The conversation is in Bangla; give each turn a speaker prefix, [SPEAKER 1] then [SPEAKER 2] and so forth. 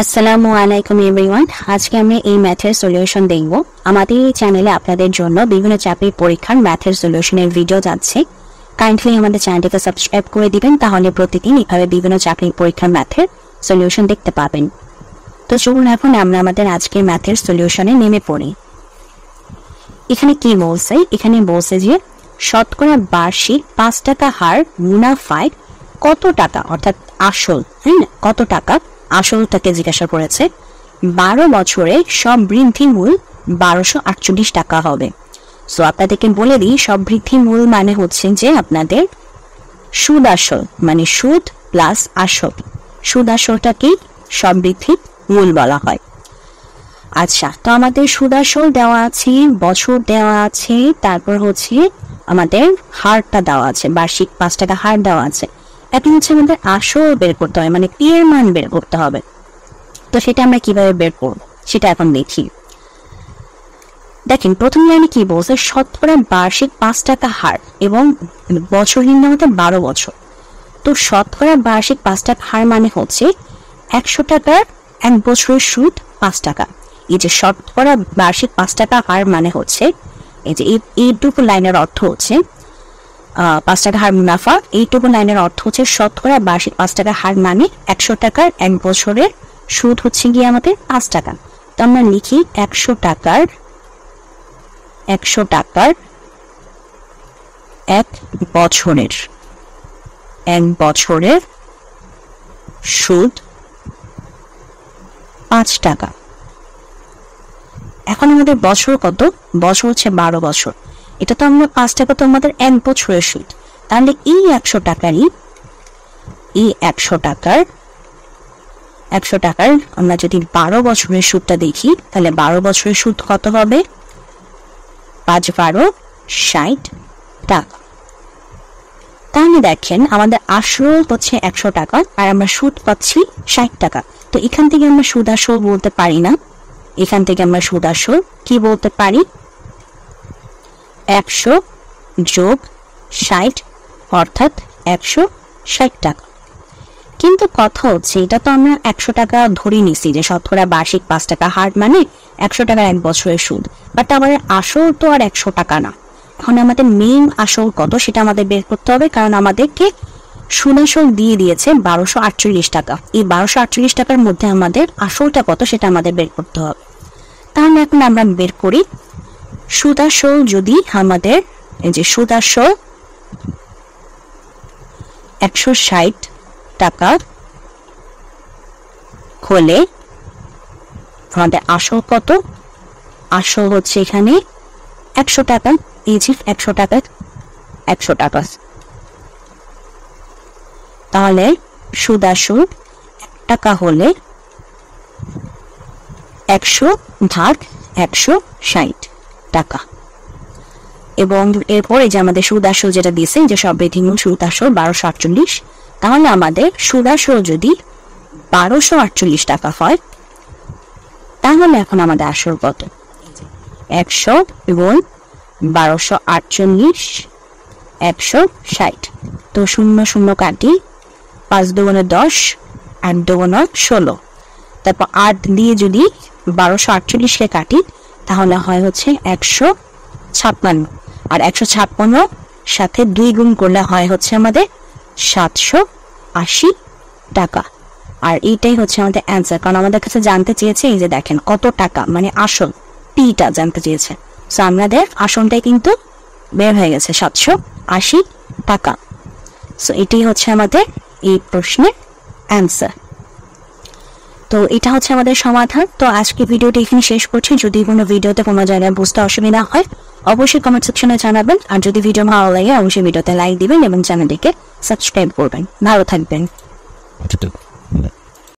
[SPEAKER 1] আসসালামু আলাইকুম এভরিওয়ান। আজকে আমরা এই ম্যাথের সলিউশন দেখব। আমাদের এই চ্যানেলে আপনাদের জন্য বিভিন্ন চাকরির পরীক্ষার ম্যাথের সলিউশনের ভিডিও যাচ্ছে। কাইন্ডলি আমাদের চ্যানেলটিকে সাবস্ক্রাইব করে দিবেন, তাহলে প্রতিদিন এভাবে বিভিন্ন চাকরির পরীক্ষার ম্যাথের সলিউশন দেখতে পাবেন। তো চলুন এখন আমরা আমাদের আজকের ম্যাথের সলিউশনে নেমে পড়ি। এখানে কি বলছে? এখানে বলছে যে শতকরা বার্ষিক 5 টাকা হার মুনাফায় কত টাকা, অর্থাৎ আসল, কত টাকা আসলটাকে জিজ্ঞাসা করেছে। 12 বছরে সব বৃদ্ধি মূল 1248 টাকা হবে। সো আপনাদেরকে বলে দিই, সব বৃদ্ধি মূল মানে হচ্ছে যে আপনাদের সুদ আসল, মানে সুদ প্লাস আসল। সুদ আসলটাকে সব বৃদ্ধি মূল বলা হয়। আচ্ছা, তো আমাদের সুদ আসল দেওয়া আছে, বছর দেওয়া আছে, তারপর হচ্ছে আমাদের হারটা দেওয়া আছে, বার্ষিক 5 টাকা হার দেওয়া আছে। এখন হচ্ছে আমাদের আসল বের করতে হবে, মানে এর মান বের করতে হবে। তো সেটা আমরা কিভাবে বের করব সেটা এখন দেখি। দেখেন প্রথম লাইনে কি বলছে, শতকরা বার্ষিক 5 টাকা হার এবং বছর নির্ণয় হতে 12 বছর। তো শতকরা বার্ষিক 5 টাকা হার মানে হচ্ছে 100 টাকার এক বছরের সুদ 5 টাকা। এই যে শতকরা বার্ষিক 5 টাকা হার মানে হচ্ছে এই যে এইটুকু লাইনের অর্থ হচ্ছে 5 টাকা হার মুনাফা। এইটুকু লাইনের অর্থ হচ্ছে শতকরা বার্ষিক 5 টাকা হার মানে 100 টাকার এক বছরের সুদ হচ্ছে গিয়ে আমাদের 5 টাকা। তো আমরা লিখি 100 টাকার এক বছরের সুদ 5 টাকা। এখন আমাদের বছর কত? বছর হচ্ছে 12 বছর। এটা তো আমরা 5 টাকা তো আমাদের এক বছরের সুদ। তাহলে এই 100 টাকার আমরা যদি 12 বছরের সুদটা দেখি, তাহলে 12 বছরের সুদ কত হবে? 5 12 60 টাকা। তাহলে দেখেন আমাদের আসল হচ্ছে 100 টাকা আর আমরা সুদ পাচ্ছি 60 টাকা। তো এখান থেকে আমরা সুদ আসল বলতে পারি না, এখান থেকে আমরা সুদ আসল কি বলতে পারি? 100 যোগ 60 অর্থাৎ 160 টাকা। কিন্তু কথা হচ্ছে এটা তো আমরা 100 টাকা ধরে নিছি যে শতকরা বার্ষিক 5 টাকা হার মানে 100 টাকার এক বছরের সুদ, বাট আমাদের আসল তো আর 100 টাকা না। এখন আমাদের মেইন আসল কত সেটা আমাদের বের করতে হবে, কারণ আমাদেরকে সুদ আসল দিয়ে দিয়েছে 1248 টাকা। এই 1248 টাকার মধ্যে আমাদের আসলটা কত সেটা আমাদের বের করতে হবে। তাহলে এখন আমরা বের করি সুদ আসল। যদি আমাদের এই যে সুদ আসল 160 টাকা হলে আমাদের আসল কত? আসল হচ্ছে এখানে 100 টাকা। এই যে 100 টাকা। তাহলে সুদ আসল 1 টাকা হলে 100 ভাগ 160 টাকা। এবং এরপরে যে আমাদের সুদ আসল যেটা দিয়েছে যে সব বৃদ্ধি মূল সুদ আসল 1248, তাহলে আমাদের সুদ আসল যদি 1248 টাকা হয়, তাহলে এখন আমাদের আসল কত? 100 এবং 1248 160। তো 0 0 কাটি, 5 দুগুণে 10, 8 দুগুণে 16, তারপর 8 দিয়ে যদি 1248-কে কাটি তাহলে হয় হচ্ছে 156। আর 156 সাথে 2 গুণ করলে হয় হচ্ছে আমাদের 780 টাকা। আর এইটাই হচ্ছে আমাদের অ্যান্সার, কারণ আমাদের কাছে জানতে চেয়েছে এই যে দেখেন কত টাকা, মানে আসল টিটা জানতে চেয়েছে। সো আমাদের আসলটাই কিন্তু বের হয়ে গেছে 780 টাকা। সো এটাই হচ্ছে আমাদের এই প্রশ্নের অ্যান্সার। তো এটা হচ্ছে আমাদের সমাধান। তো আজকে ভিডিওটা এখানে শেষ করছি। যদি কোনো ভিডিওতে কোনো জায়গায় বুঝতে অসুবিধা হয় অবশ্যই কমেন্ট সেকশনে জানাবেন। আর যদি ভিডিও ভালো লাগে অবশ্যই ভিডিওতে লাইক দিবেন এবং চ্যানেলটিকে সাবস্ক্রাইব করবেন। ভালো থাকবেন।